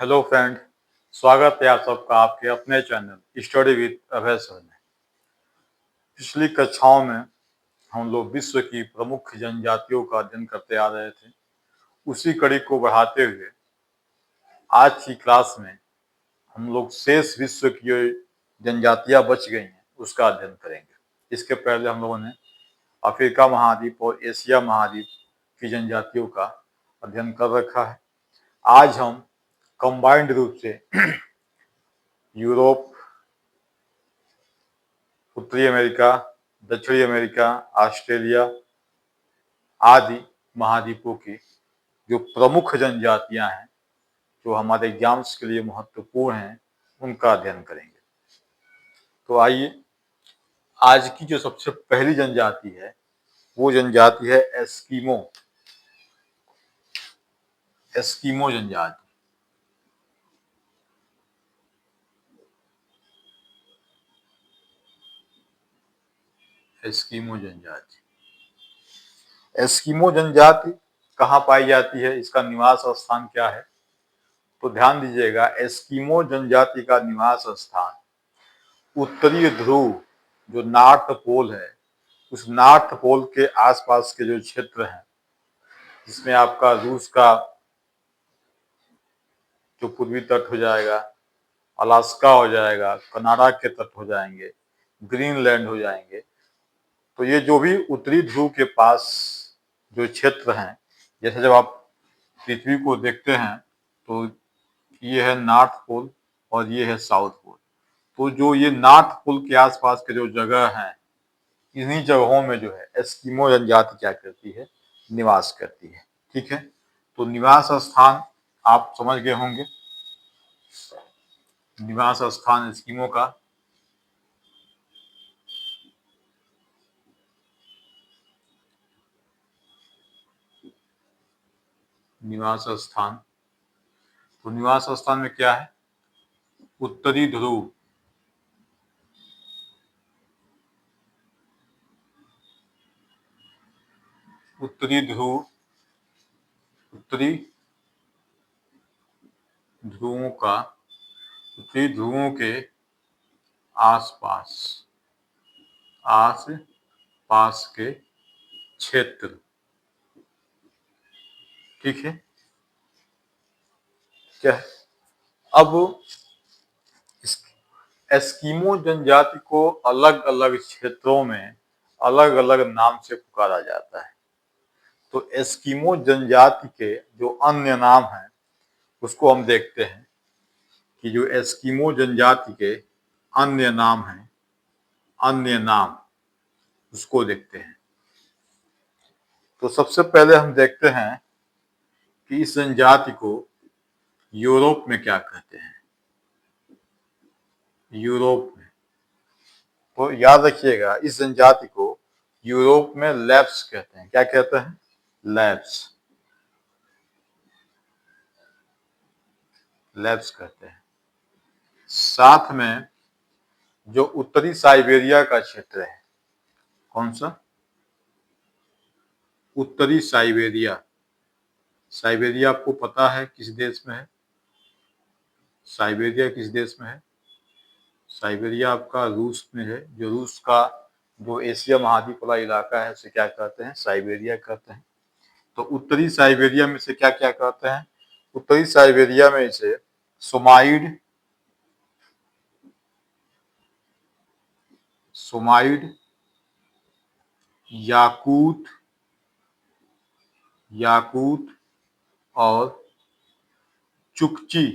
Hello friend. स्वागत है आप सबका आपके अपने channel study with Abhay sir में। पिछली कक्षाओं में हम लोग विश्व की प्रमुख जनजातियों का अध्ययन करते आ रहे थे। उसी कड़ी को बढ़ाते हुए आज की क्लास में हम लोग शेष विश्व की जो जनजातियां बच गई हैं उसका अध्ययन करेंगे। इसके पहले हम लोगों ने अफ्रीका महाद्वीप और एशिया महाद्वीप की जनजातियों का अध्ययन कर रखा है। आज हम कंबाइंड रूप से यूरोप, उत्तरी अमेरिका, दक्षिणी अमेरिका, ऑस्ट्रेलिया आदि महाद्वीपों की जो प्रमुख जनजातियां हैं जो हमारे एग्जाम्स के लिए महत्वपूर्ण हैं उनका अध्ययन करेंगे। तो आइए, आज की जो सबसे पहली जनजाति है वो जनजाति है एस्किमो। एस्किमो जनजाति। एस्किमो जनजाति। एस्किमो जनजाति कहाँ पाई जाती है, इसका निवास स्थान क्या है? तो ध्यान दीजिएगा, एस्किमो जनजाति का निवास स्थान उत्तरी ध्रुव जो नॉर्थ पोल है उस नॉर्थ पोल के आसपास के जो क्षेत्र हैं जिसमें आपका रूस का जो पूर्वी तट हो जाएगा, अलास्का हो जाएगा, कनाडा के तट हो जाएंगे, ग्रीनलैंड हो जाएंगे। तो ये जो भी उत्तरी ध्रुव के पास जो क्षेत्र हैं, जैसे जब आप पृथ्वी को देखते हैं तो ये है नॉर्थ पोल और ये है साउथ पोल। तो जो ये नॉर्थ पोल के आसपास के जो जगह हैं, इन्हीं जगहों में जो है एस्किमो जनजाति क्या करती है, निवास करती है। ठीक है, तो निवास स्थान आप समझ गए होंगे। निवास स्थान एस्किमो का निवास स्थान, तो निवास स्थान में क्या है? उत्तरी ध्रुव। उत्तरी ध्रुव, उत्तरी ध्रुवों का, उत्तरी ध्रुवों के आसपास, आस पास के क्षेत्र। ठीक है, क्या है? अब इस एस्किमो जनजाति को अलग अलग क्षेत्रों में अलग अलग नाम से पुकारा जाता है। तो एस्किमो जनजाति के जो अन्य नाम हैं उसको हम देखते हैं कि जो एस्किमो जनजाति के अन्य नाम हैं, अन्य नाम उसको देखते हैं। तो सबसे पहले हम देखते हैं कि इस जनजाति को यूरोप में क्या कहते हैं। यूरोप में, तो याद रखिएगा, इस जनजाति को यूरोप में लैप्स कहते हैं। क्या कहते हैं? लैप्स। लैप्स कहते हैं। साथ में जो उत्तरी साइबेरिया का क्षेत्र है, कौन सा? उत्तरी साइबेरिया। साइबेरिया आपको पता है किस देश में है? साइबेरिया किस देश में है? साइबेरिया आपका रूस में है। जो रूस का जो एशिया महाद्वीप वाला इलाका है उसे क्या कहते हैं? साइबेरिया कहते हैं। तो उत्तरी साइबेरिया में से क्या क्या कहते हैं? उत्तरी साइबेरिया में इसे सोमाइड, सोमाइड, याकूत, याकूत और चुकची,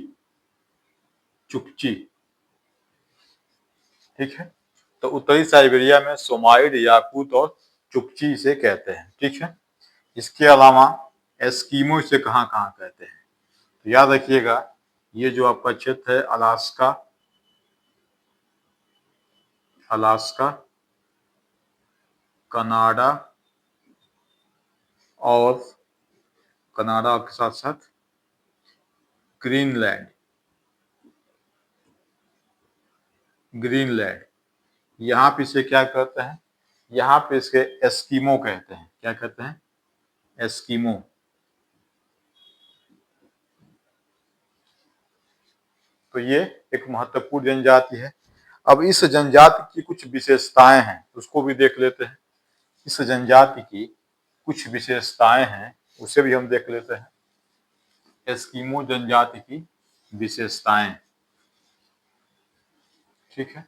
चुकची। ठीक है, तो उत्तरी साइबेरिया में सोमाइड, याकूत और चुकची इसे कहते हैं। ठीक है, इसके अलावा एस्किमो इसे कहाँ कहाँ कहते हैं? तो याद रखिएगा, ये जो आपका क्षेत्र है अलास्का, अलास्का, कनाडा और कनाडा के साथ साथ ग्रीनलैंड, ग्रीनलैंड, यहाँ पे इसे क्या कहते हैं? यहाँ पे इसके एस्किमो कहते हैं। क्या कहते हैं? एस्किमो। तो ये एक महत्वपूर्ण जनजाति है। अब इस जनजाति की कुछ विशेषताएं हैं, उसको भी देख लेते हैं। इस जनजाति की कुछ विशेषताएं हैं, उसे भी हम देख लेते हैं। एस्किमो जनजाति की विशेषताएं, ठीक है।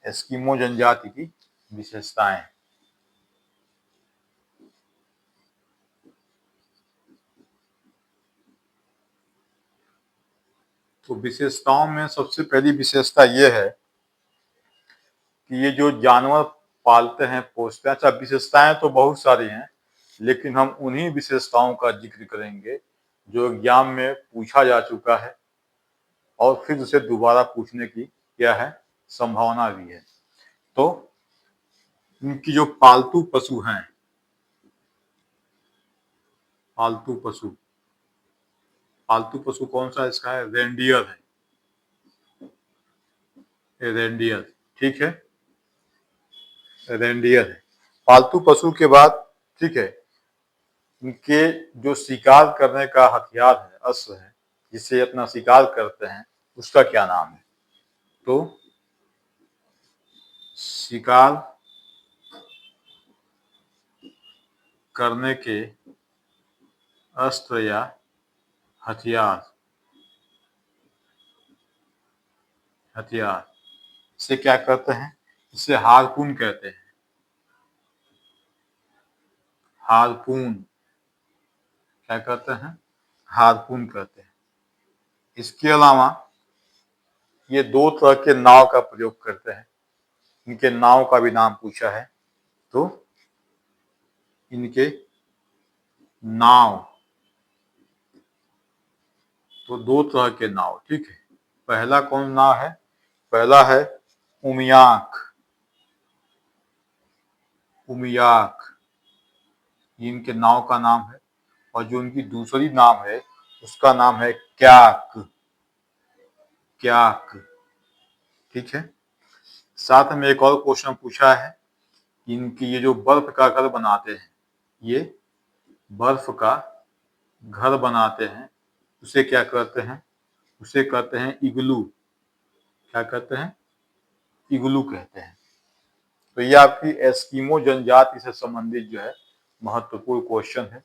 एस्किमो जनजाति की विशेषताएं, तो विशेषताओं में सबसे पहली विशेषता ये है कि ये जो जानवर पालते हैं, पोसते हैं, अच्छा विशेषताएं तो बहुत सारी हैं, लेकिन हम उन्हीं विशेषताओं का जिक्र करेंगे जो एग्जाम में पूछा जा चुका है और फिर उसे दोबारा पूछने की क्या है, संभावना भी है। तो इनकी जो पालतू पशु हैं, पालतू पशु, पालतू पशु कौन सा इसका है, रेंडियर है, रेंडियर, ठीक है, रेंडियर है। पालतू पशु के बाद, ठीक है, इनके जो शिकार करने का हथियार है, अस्त्र है, जिससे अपना शिकार करते हैं, उसका क्या नाम है? तो शिकार करने के अस्त्र या हथियार, हथियार इसे क्या कहते हैं? इसे हारपून कहते हैं, हारपून, क्या कहते हैं? हारपून कहते हैं। इसके अलावा ये दो तरह के नाव का प्रयोग करते हैं, इनके नाव का भी नाम पूछा है, तो इनके नाव, तो दो तरह के नाव, ठीक है। पहला कौन नाव है? पहला है उमियाक, उमियाक, ये इनके नाव का नाम है। और जो इनकी दूसरी नाव है उसका नाम है क्याक, क्याक, ठीक है। साथ में एक और क्वेश्चन पूछा है, इनकी ये जो बर्फ का घर बनाते हैं, ये बर्फ का घर बनाते हैं, उसे क्या कहते हैं? उसे कहते हैं इग्लू, क्या कहते हैं? इग्लू कहते हैं। तो ये आपकी एस्किमो जनजाति से संबंधित जो है महत्वपूर्ण क्वेश्चन है।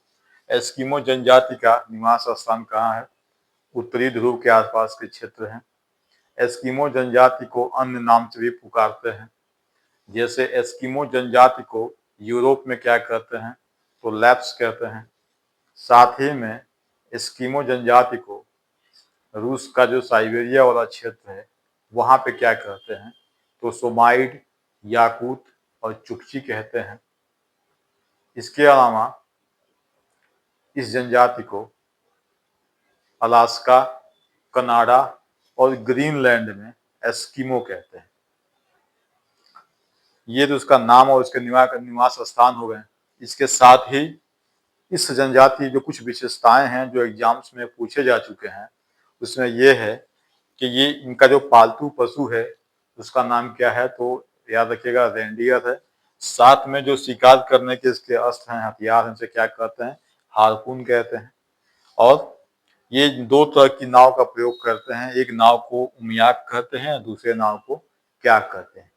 एस्किमो जनजाति का निवास स्थान कहाँ है? उत्तरी ध्रुव के आसपास के क्षेत्र हैं। एस्किमो जनजाति को अन्य नाम से भी पुकारते हैं, जैसे एस्किमो जनजाति को यूरोप में क्या कहते हैं? तो लैप्स कहते हैं। साथ ही में एस्किमो जनजाति को रूस का जो साइबेरिया वाला क्षेत्र है वहां पे क्या कहते हैं? तो सोमाइड, याकूत और चुकची कहते हैं। इसके अलावा इस जनजाति को अलास्का, कनाडा और ग्रीनलैंड में एस्किमो कहते हैं। ये तो उसका नाम और उसके निवास स्थान हो गए। इसके साथ ही इस जनजाति जो कुछ विशेषताएं हैं जो एग्जाम्स में पूछे जा चुके हैं, उसमें ये है कि ये इनका जो पालतू पशु है उसका नाम क्या है? तो याद रखिएगा रेंडियर है। साथ में जो शिकार करने के इसके अस्त्र हैं, हथियार हैं, इनसे क्या कहते हैं? हारपून कहते हैं। और ये दो तरह की नाव का प्रयोग करते हैं, एक नाव को उमियाक कहते हैं, दूसरे नाव को क्या कहते हैं।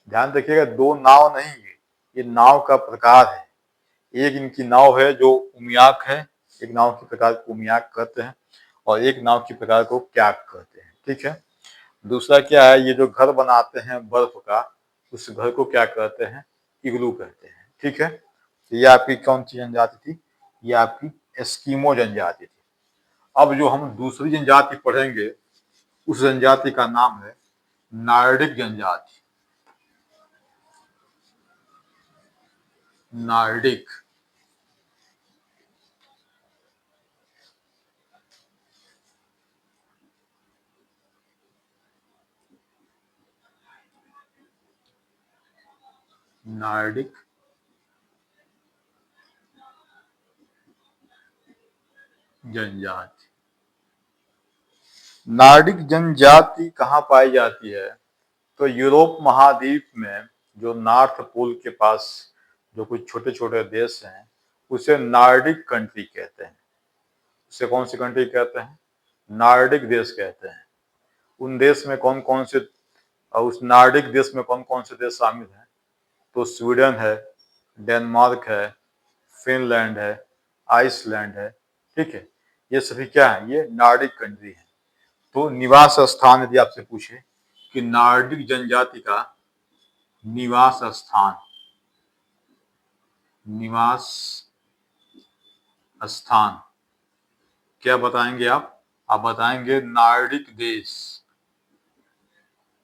ध्यान रखिएगा, दो नाव नहीं है, ये नाव का प्रकार है। एक इनकी नाव है जो उमियाक है, एक नाव के प्रकार को उमियाक कहते हैं और एक नाव के प्रकार को क्याक कहते हैं, ठीक है। दूसरा क्या है? ये जो घर बनाते हैं बर्फ का, उस घर को क्या कहते हैं? इग्लू कहते हैं, ठीक है। तो ये आपकी कौन सी जनजाति थी? ये आपकी एस्किमो जनजाति थी। अब जो हम दूसरी जनजाति पढ़ेंगे उस जनजाति का नाम है नार्डिक जनजाति, नार्डिक, नार्डिक जनजाति। नार्डिक जनजाति कहाँ पाई जाती है? तो यूरोप महाद्वीप में जो नॉर्थ पोल के पास जो कुछ छोटे छोटे देश हैं उसे नार्डिक कंट्री कहते हैं। उसे कौन सी कंट्री कहते हैं? नार्डिक देश कहते हैं। उन देश में कौन कौन से, उस नार्डिक देश में कौन कौन से देश शामिल हैं? तो स्वीडन है, डेनमार्क है, फिनलैंड है, आइसलैंड है। ठीक है, ये सभी क्या है? ये नार्डिक कंट्री है। तो निवास स्थान यदि आपसे पूछे कि नार्डिक जनजाति का निवास स्थान, निवास स्थान क्या बताएंगे आप? आप बताएंगे नार्डिक देश,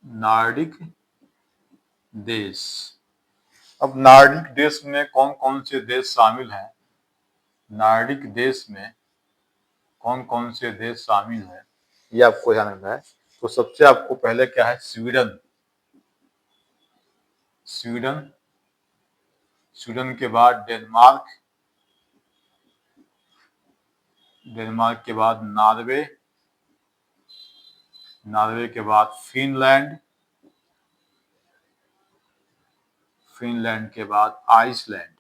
नार्डिक देश। अब नार्डिक देश में कौन कौन से देश शामिल हैं? नार्डिक देश में कौन कौन से देश शामिल हैं, ये आपको ध्यान रखना है। तो सबसे आपको पहले क्या है? स्वीडन। स्वीडन, स्वीडन के बाद डेनमार्क, डेनमार्क के बाद नॉर्वे, नॉर्वे के बाद फिनलैंड, फिनलैंड के बाद आइसलैंड।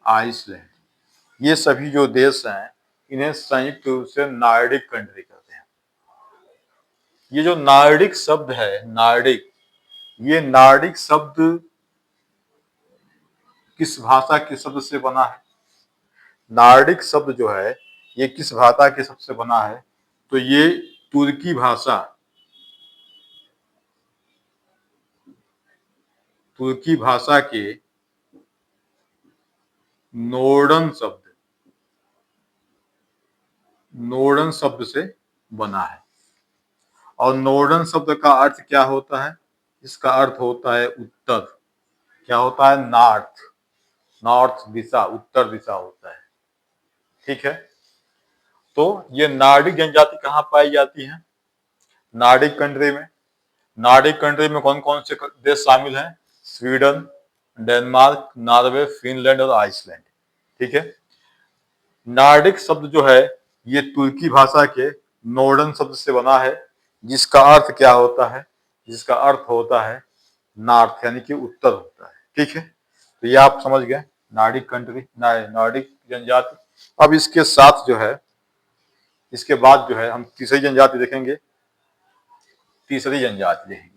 आइसलैंड, ये सभी जो देश हैं इन्हें संयुक्त रूप से नार्डिक कंट्री कहते हैं। ये जो नार्डिक शब्द है, नार्डिक, ये नार्डिक शब्द किस भाषा के शब्द से बना है? नार्डिक शब्द जो है ये किस भाषा के शब्द से बना है? तो ये तुर्की भाषा, तुर्की भाषा के नोर्डन शब्द, नोर्डन शब्द से बना है। और नोर्डन शब्द का अर्थ क्या होता है? इसका अर्थ होता है उत्तर। क्या होता है? नॉर्थ, नॉर्थ दिशा, उत्तर दिशा होता है। ठीक है, तो ये नार्डिक जनजाति कहाँ पाई जाती है? नार्डिक कंट्री में। नार्डिक कंट्री में कौन कौन से देश शामिल हैं? स्वीडन, डेनमार्क, नॉर्वे, फिनलैंड और आइसलैंड। ठीक है, नार्डिक शब्द जो है ये तुर्की भाषा के नोर्डन शब्द से बना है, जिसका अर्थ क्या होता है? जिसका अर्थ होता है नॉर्थ, यानी कि उत्तर होता है। ठीक है, तो ये आप समझ गए नार्डिक कंट्री, नार्डिक जनजाति। अब इसके साथ जो है, इसके बाद जो है हम तीसरी जनजाति देखेंगे। तीसरी जनजाति देखेंगे,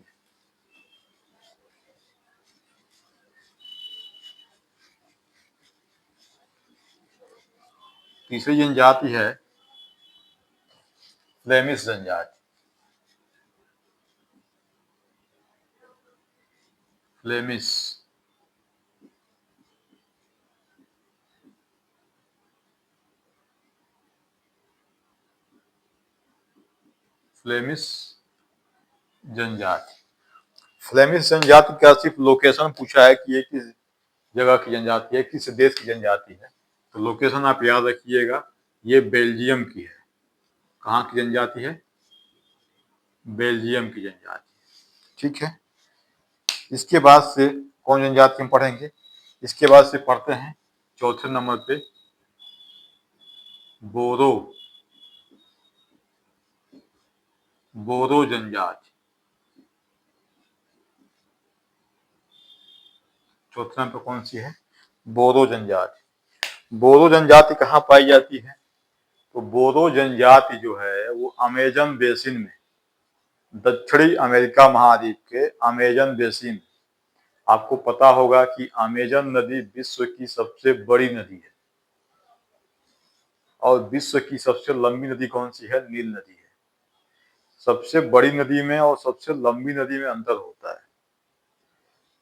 तीसरी जनजाति है फ्लेमिश जनजाति। फ्लेमिश, फ्लेमिश जनजाति। फ्लेमिश जनजाति का सिर्फ लोकेशन पूछा है कि ये किस जगह की जनजाति है, किस देश की जनजाति है। तो लोकेशन आप याद रखिएगा, ये बेल्जियम की है। कहाँ की जनजाति है? बेल्जियम की जनजाति। ठीक है, इसके बाद से कौन जनजाति हम पढ़ेंगे? इसके बाद से पढ़ते हैं चौथे नंबर पे बोरो, बोरो जनजाति। चौथे नंबर पे कौन सी है? बोरो जनजाति। बोरो जनजाति कहाँ पाई जाती है? तो बोरो जनजाति जो है वो अमेजन बेसिन में, दक्षिणी अमेरिका महाद्वीप के अमेजन बेसिन। आपको पता होगा कि अमेजन नदी विश्व की सबसे बड़ी नदी है, और विश्व की सबसे लंबी नदी कौन सी है? नील नदी है। सबसे बड़ी नदी में और सबसे लंबी नदी में अंतर होता है।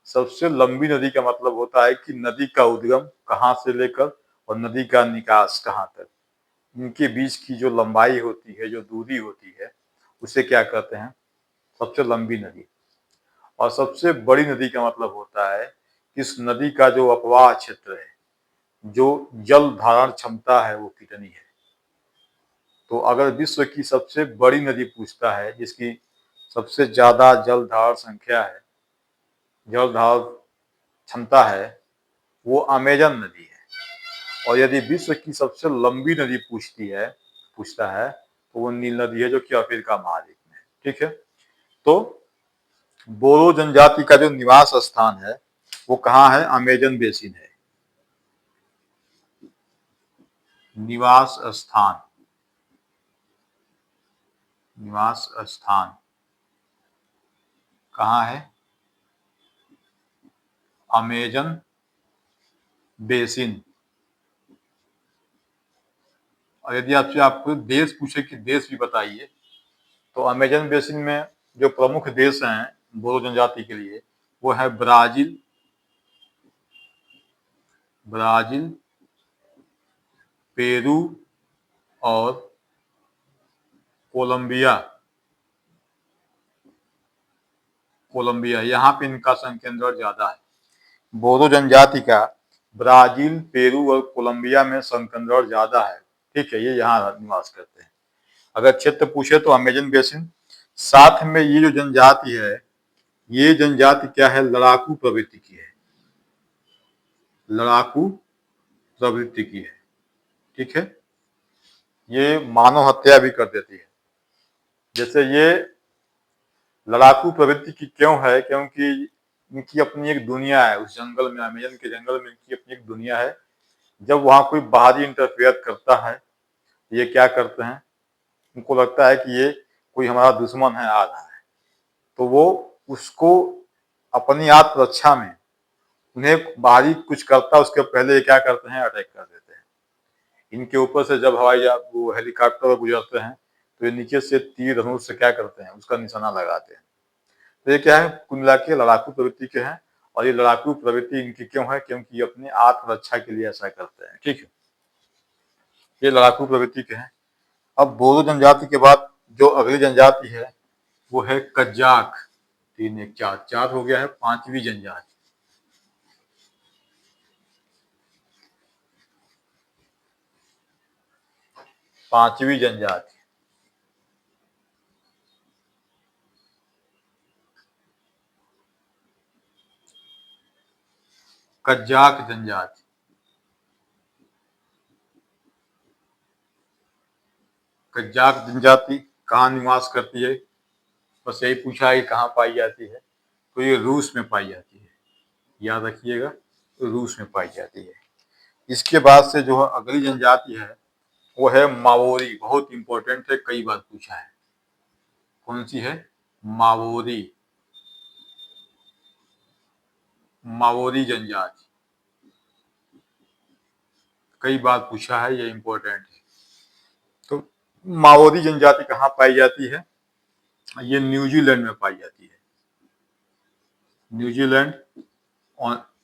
सबसे लंबी नदी का मतलब होता है कि नदी का उद्गम कहाँ से लेकर और नदी का निकास कहाँ तक, इनके बीच की जो लंबाई होती है, जो दूरी होती है, उसे क्या कहते हैं? सबसे लंबी नदी। और सबसे बड़ी नदी का मतलब होता है इस नदी का जो अपवाह क्षेत्र है, जो जल धारण क्षमता है, वो कितनी है। तो अगर विश्व की सबसे बड़ी नदी पूछता है जिसकी सबसे ज्यादा जल धारण संख्या है, जल धारण क्षमता है, वो अमेजन नदी है। और यदि विश्व की सबसे लंबी नदी पूछता है तो वो नील नदी है, जो कि अफ्रीका महाद्वीप में है। ठीक है, तो बोरो जनजाति का जो निवास स्थान है वो कहाँ है? अमेजन बेसिन है। निवास स्थान, निवास स्थान कहाँ है? Amazon basin. और यदि आपसे आपको देश पूछे कि देश भी बताइए, तो अमेजन बेसिन में जो प्रमुख देश हैं बोरो जनजाति के लिए वो है ब्राजील, ब्राजील, पेरू और कोलंबिया। कोलंबिया, यहाँ पे इनका संकेंद्रण ज्यादा है। बोरो जनजाति का ब्राजील, पेरू और कोलंबिया में संकेंद्रण ज्यादा है। ठीक है, ये यहाँ निवास करते हैं। अगर क्षेत्र पूछे तो अमेजन बेसिन। साथ में ये जो जनजाति है, ये जनजाति क्या है? लड़ाकू प्रवृत्ति की है, लड़ाकू प्रवृत्ति की है। ठीक है, ये मानव हत्या भी कर देती है। जैसे ये लड़ाकू प्रवृत्ति की क्यों है? क्योंकि इनकी अपनी एक दुनिया है उस जंगल में, अमेजन के जंगल में इनकी अपनी एक दुनिया है। जब वहां कोई बाहरी इंटरफेयर करता है, ये क्या करते हैं? उनको लगता है कि ये कोई हमारा दुश्मन है, आ रहा है, तो वो उसको अपनी आत्मरक्षा में उन्हें बाहरी कुछ करता है उसके पहले ये क्या करते हैं? अटैक कर देते हैं। इनके ऊपर से जब हवाई जहाज वो हेलीकॉप्टर गुजरते हैं तो ये नीचे से तीर धनुष से क्या करते हैं? उसका निशाना लगाते हैं। तो ये क्या है? कुल मिला के लड़ाकू प्रवृत्ति के हैं। और ये लड़ाकू प्रवृत्ति इनकी क्यों है? क्योंकि ये अपने आत्मरक्षा के लिए ऐसा करते हैं। ठीक है, ये लड़ाकू प्रवृत्ति के हैं। अब बोरो जनजाति के बाद जो अगली जनजाति है वो है कजाक। 3 1 4 4 हो गया है, पांचवी जनजाति। पांचवी जनजाति कजाक जनजाति। कजाक जनजाति कहाँ निवास करती है? बस यही पूछा है कि कहाँ पाई जाती है, तो ये रूस में पाई जाती है। याद रखिएगा, तो रूस में पाई जाती है। इसके बाद से जो अगली जनजाति है वो है मावोरी। बहुत इंपॉर्टेंट है, कई बार पूछा है। कौन सी है? मावोरी। मावोरी जनजाति कई बार पूछा है, ये इंपॉर्टेंट है। तो मावोरी जनजाति कहाँ पाई जाती है? ये न्यूजीलैंड में पाई जाती है। न्यूजीलैंड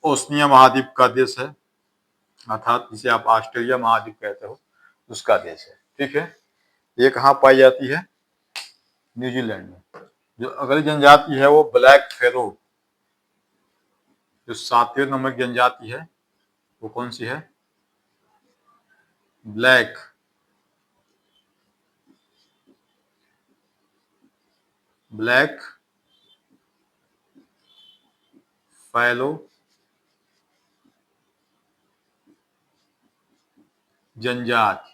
ओशनिया महाद्वीप का देश है, अर्थात जिसे आप ऑस्ट्रेलिया महाद्वीप कहते हो, उसका देश है। ठीक है, ये कहाँ पाई जाती है? न्यूजीलैंड में। जो अगली जनजाति है वो ब्लैक फेरो। जो 7वें नंबर की जनजाति है वो कौन सी है? ब्लैक ब्लैक फैलो जनजाति।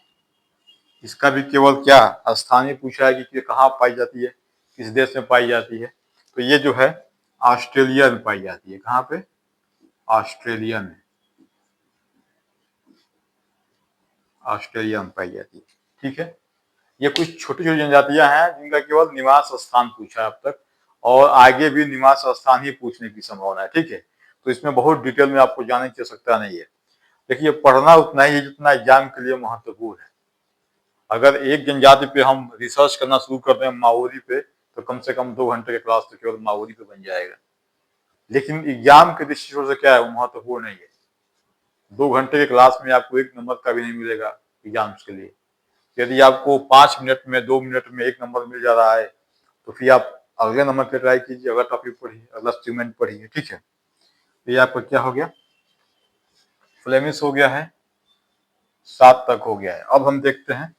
इसका भी केवल क्या स्थानीय पूछा है कि कहाँ पाई जाती है, किस देश में पाई जाती है? तो ये जो है ऑस्ट्रेलिया में पाई जाती है। कहाँ पे? ऑस्ट्रेलिया में। ऑस्ट्रेलिया में पाई जाती है। ठीक है, ये कुछ छोटी छोटी जनजातियां हैं जिनका केवल निवास स्थान पूछा है अब तक, और आगे भी निवास स्थान ही पूछने की संभावना है। ठीक है, तो इसमें बहुत डिटेल में आपको जानने की आवश्यकता नहीं है। देखिए, पढ़ना उतना ही है जितना एग्जाम के लिए महत्वपूर्ण है। अगर एक जनजाति पे हम रिसर्च करना शुरू कर दें माओरी पे, तो कम से कम 2 घंटे के क्लास तो केवल माओरी पे बन जाएगा। लेकिन एग्जाम के दृष्टिकोण से क्या है, वो महत्वपूर्ण नहीं है। 2 घंटे के क्लास में आपको 1 नंबर का भी नहीं मिलेगा एग्जाम्स के लिए। यदि आपको 5 मिनट में 2 मिनट में 1 नंबर मिल जा रहा है, तो फिर आप अगले नंबर पे ट्राई कीजिए, अगला टॉपिक पढ़िए, अगला स्टेटमेंट पढ़िए। ठीक है, तो ये आपका क्या हो गया? फ्लेमिश हो गया है, 7 तक हो गया है। अब हम देखते हैं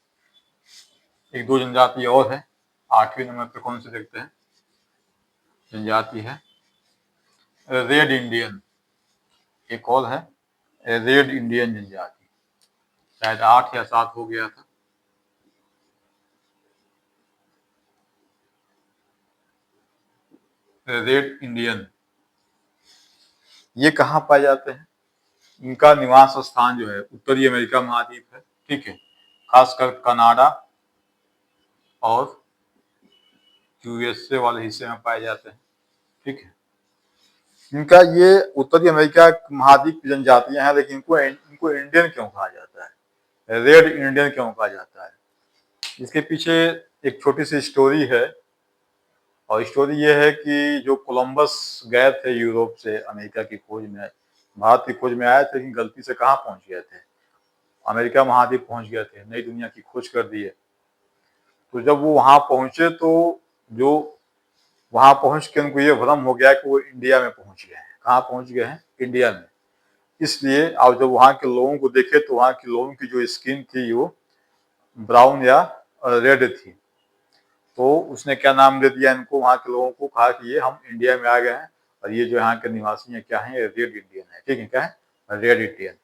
एक दो जनजाति और है। 8वें नंबर पे कौन से देखते हैं? जनजाति है रेड इंडियन। एक और है रेड इंडियन जनजाति। शायद 8 या 7 हो गया था। रेड इंडियन, ये कहाँ पाए जाते हैं? इनका निवास स्थान जो है उत्तरी अमेरिका महाद्वीप है, ठीक है, खासकर कनाडा और यूएसए वाले हिस्से में पाए जाते हैं, ठीक है। इनका ये उत्तरी अमेरिका महाद्वीप की जनजातियां हैं, लेकिन इनको इनको इंडियन क्यों कहा जाता है, रेड इंडियन क्यों कहा जाता है? इसके पीछे एक छोटी सी स्टोरी है, और स्टोरी ये है कि जो कोलंबस गए थे यूरोप से अमेरिका की खोज में, भारत की खोज में आए थे, लेकिन गलती से कहाँ पहुंच गए थे, अमेरिका महाद्वीप पहुंच गए थे, नई दुनिया की खोज कर दी है। तो जब वो वहां पहुंचे तो जो वहां पहुंच के उनको ये भ्रम हो गया कि वो इंडिया में पहुंच गए हैं। कहाँ पहुंच गए हैं? इंडिया में। इसलिए आप जब वहां के लोगों को देखे तो वहां के लोगों की जो स्किन थी वो ब्राउन या रेड थी, तो उसने क्या नाम दे दिया इनको, वहां के लोगों को कहा कि ये हम इंडिया में आ गए हैं और ये जो यहाँ के निवासी हैं क्या है, रेड इंडियन है, ठीक है, क्या है, रेड इंडियन।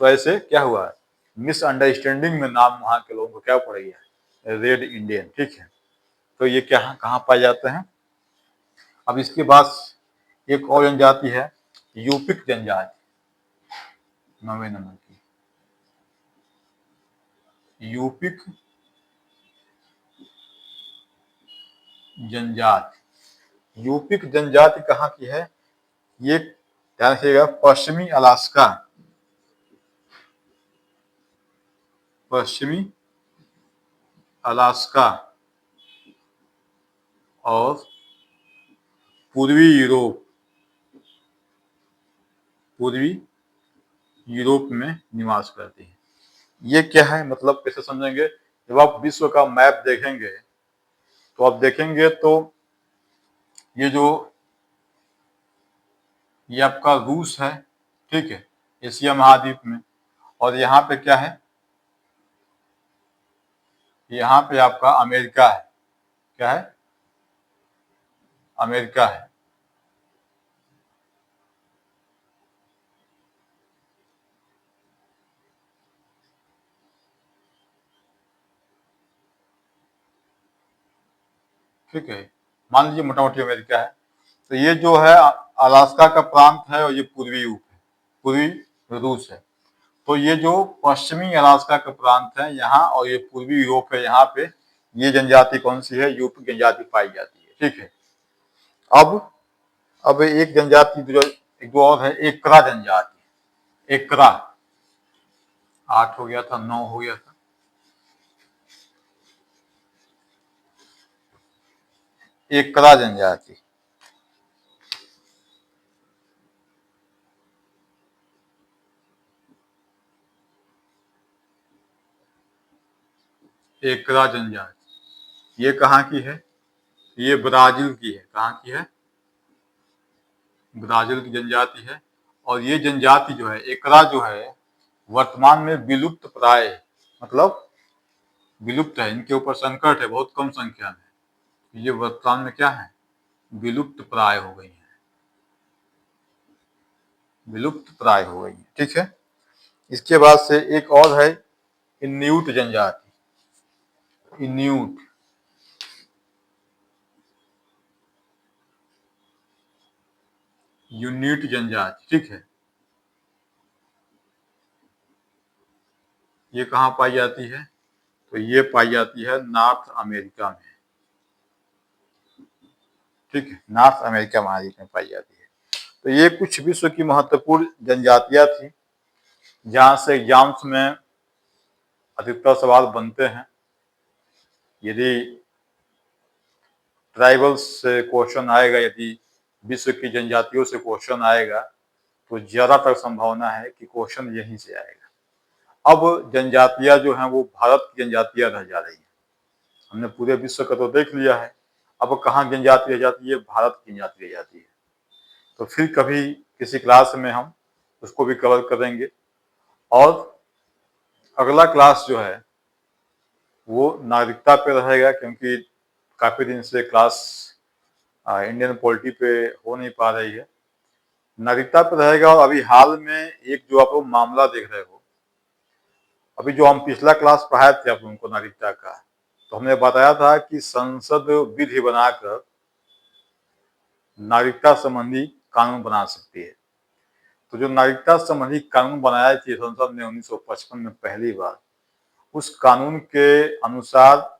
तो ऐसे क्या हुआ, मिसअंडरस्टैंडिंग में नाम वहां के लोगों को क्या पड़ गया, रेड इंडियन, ठीक है। तो ये क्या कहाँ पाए जाते हैं? अब इसके बाद एक और जनजाति है यूपिक जनजाति, 9वें नंबर की यूपिक जनजाति। यूपिक जनजाति कहाँ की है? ये ध्यान रखिएगा, पश्चिमी अलास्का, पश्चिमी अलास्का और पूर्वी यूरोप, पूर्वी यूरोप में निवास करती है। ये क्या है, मतलब कैसे समझेंगे? जब आप विश्व का मैप देखेंगे तो आप देखेंगे तो ये जो ये आपका रूस है, ठीक है, एशिया महाद्वीप में, और यहाँ पे क्या है, यहाँ पे आपका अमेरिका है, क्या है, अमेरिका है। ठीक है, मान लीजिए मोटा मोटी अमेरिका है। तो ये जो है अलास्का का प्रांत है और ये पूर्वी यूरोप है, पूर्वी रूस है। तो ये जो पश्चिमी अलास्का का प्रांत है यहाँ, और ये पूर्वी यूरोप है, यहाँ पे ये जनजाति कौन सी है, यूपी जनजाति पाई जाती है, ठीक है। अब एक जनजाति जो एक दो और है, एकरा जनजाति, एकरा, 8 हो गया था, 9 हो गया था, एकरा जनजाति। एकरा जनजाति ये कहाँ की है? ये ब्राजील की है। कहाँ की है? ब्राजील की जनजाति है। और ये जनजाति जो है, एकरा जो है, वर्तमान में विलुप्त प्राय, मतलब विलुप्त है, इनके ऊपर संकट है, बहुत कम संख्या में। ये वर्तमान में क्या है, विलुप्त प्राय हो गई है, विलुप्त प्राय हो गई है, ठीक है। इसके बाद से एक और है इन्यूट जनजाति, इन्यूट, यूनिट जनजाति, ठीक है। ये कहाँ पाई जाती है? तो ये पाई जाती है नॉर्थ अमेरिका में, ठीक है, नॉर्थ अमेरिका महाद्वीप में पाई जाती है। तो ये कुछ विश्व की महत्वपूर्ण जनजातियां थी, जहां से एग्जाम्स में अधिकतर सवाल बनते हैं। यदि ट्राइबल्स से क्वेश्चन आएगा, यदि विश्व की जनजातियों से क्वेश्चन आएगा, तो ज्यादातर संभावना है कि क्वेश्चन यहीं से आएगा। अब जनजातियां जो हैं वो भारत की जनजातियां रह जा रही हैं। हमने पूरे विश्व का तो देख लिया है, अब कहाँ जनजाति रह जाती है? भारत की जनजाति रह जाती है। तो फिर कभी किसी क्लास में हम उसको भी कवर करेंगे। और अगला क्लास जो है वो नागरिकता पे रहेगा, क्योंकि काफी दिन से क्लास इंडियन पॉलिटी पे हो नहीं पा रही है। नागरिकता पे रहेगा। और अभी हाल में एक जो आप लोग मामला देख रहे हो, अभी जो हम पिछला क्लास पढ़ाए थे आप लोगों को नागरिकता का, तो हमने बताया था कि संसद विधि बनाकर नागरिकता संबंधी कानून बना सकती है। तो जो नागरिकता संबंधी कानून बनाया थी संसद ने 1955 में पहली बार, उस कानून के अनुसार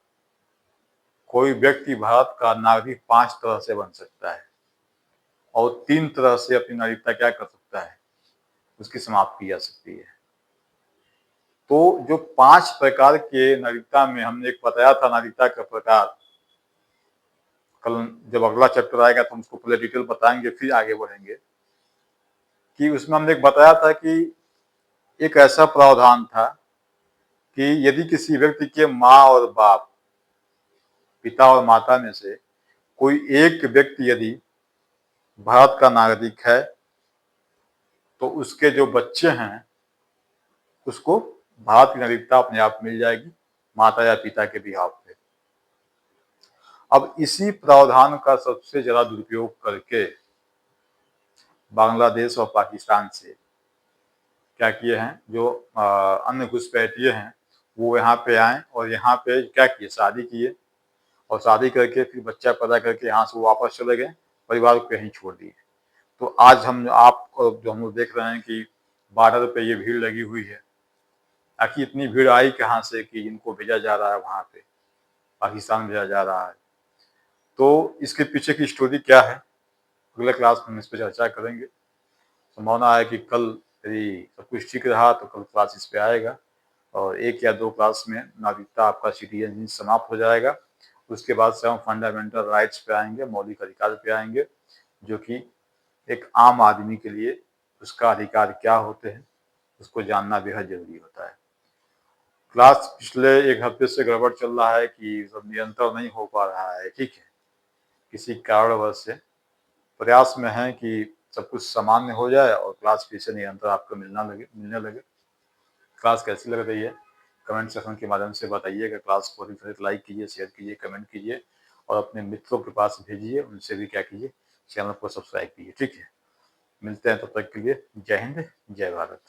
कोई व्यक्ति भारत का नागरिक 5 तरह से बन सकता है और 3 तरह से अपनी नागरिकता क्या कर सकता है, उसकी समाप्ति की जा सकती है। तो जो 5 प्रकार के नागरिकता में हमने एक बताया था नागरिकता का प्रकार, कल जब अगला चैप्टर आएगा तो हम उसको पहले डिटेल बताएंगे फिर आगे बढ़ेंगे, कि उसमें हमने एक बताया था कि एक ऐसा प्रावधान था कि यदि किसी व्यक्ति के माँ और बाप, पिता और माता में से कोई एक व्यक्ति यदि भारत का नागरिक है तो उसके जो बच्चे हैं उसको भारत की नागरिकता अपने आप मिल जाएगी माता या पिता के बिहाफ पे। अब इसी प्रावधान का सबसे ज्यादा दुरुपयोग करके बांग्लादेश और पाकिस्तान से क्या किए हैं, जो अन्य घुसपैठिए हैं वो यहाँ पे आए और यहाँ पे क्या किए, शादी किए और शादी करके फिर बच्चा पैदा करके यहाँ से वापस चले गए, परिवार को कहीं छोड़ दिए। तो आज आप जो हम लोग देख रहे हैं कि बॉर्डर पे ये भीड़ लगी हुई है। आखिर इतनी भीड़ आई कहाँ से कि इनको भेजा जा रहा है वहाँ पे, पाकिस्तान भेजा जा रहा है। तो इसके पीछे की स्टोरी क्या है, अगले क्लास में हम इस पर चर्चा करेंगे। संभावना है कि कल यदि सब कुछ ठीक रहा तो कल क्लास इस पे आएगा और 1 या 2 क्लास में नागरिकता आपका सिटीजनशिप समाप्त हो जाएगा। उसके बाद से हम फंडामेंटल राइट्स पे आएंगे, मौलिक अधिकार पे आएंगे, जो कि एक आम आदमी के लिए उसका अधिकार क्या होते हैं उसको जानना बेहद जरूरी होता है। क्लास पिछले 1 हफ्ते से गड़बड़ चल रहा है कि सब निरंतर नहीं हो पा रहा है, ठीक है, किसी कारणवश से प्रयास में है कि सब कुछ सामान्य हो जाए और क्लास फिर से निरंतर आपको मिलने लगे। क्लास कैसी लग रही है कमेंट सेक्शन के माध्यम से बताइएगा। क्लास को अधिक लाइक कीजिए, शेयर कीजिए, कमेंट कीजिए और अपने मित्रों के पास भेजिए, उनसे भी क्या कीजिए, चैनल को सब्सक्राइब कीजिए, ठीक है। मिलते हैं तब तक के लिए, जय हिंद, जय भारत।